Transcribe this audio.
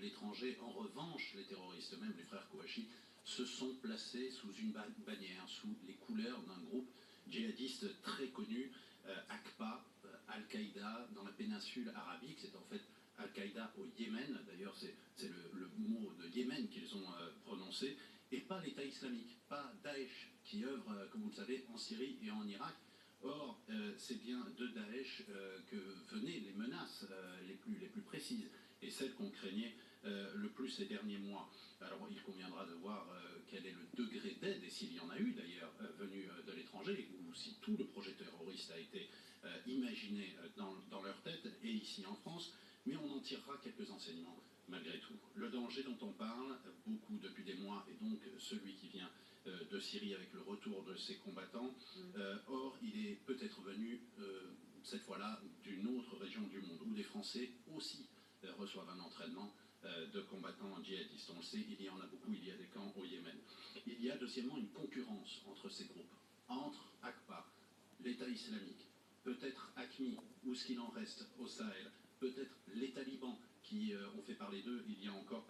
l'étranger. En revanche, les terroristes, même les frères Kouachi, se sont placés sous une bannière, sous les couleurs d'un groupe djihadiste très connu, AQPA, Al-Qaïda, dans la péninsule arabique. C'est en fait Al-Qaïda au Yémen, d'ailleurs c'est le mot de Yémen qu'ils ont prononcé, et pas l'État islamique, pas Daesh, qui œuvre, comme vous le savez, en Syrie et en Irak. Or, c'est bien de Daesh que venaient les menaces les plus précises et celles qu'on craignait le plus ces derniers mois. Alors, il conviendra de voir quel est le degré d'aide, et s'il y en a eu d'ailleurs, venu de l'étranger, ou si tout le projet terroriste a été imaginé dans leur tête, et ici en France, mais on en tirera quelques enseignements malgré tout. Le danger dont on parle beaucoup depuis des mois, et donc celui qui vient de Syrie avec le retour de ses combattants. Or, il est peut-être venu, cette fois-là, d'une autre région du monde, où des Français aussi reçoivent un entraînement de combattants djihadistes. On le sait, il y en a beaucoup, il y a des camps au Yémen. Il y a deuxièmement une concurrence entre ces groupes, entre AQPA, l'État islamique, peut-être AQMI, ou ce qu'il en reste au Sahel, peut-être les talibans qui ont fait parler d'eux il y a encore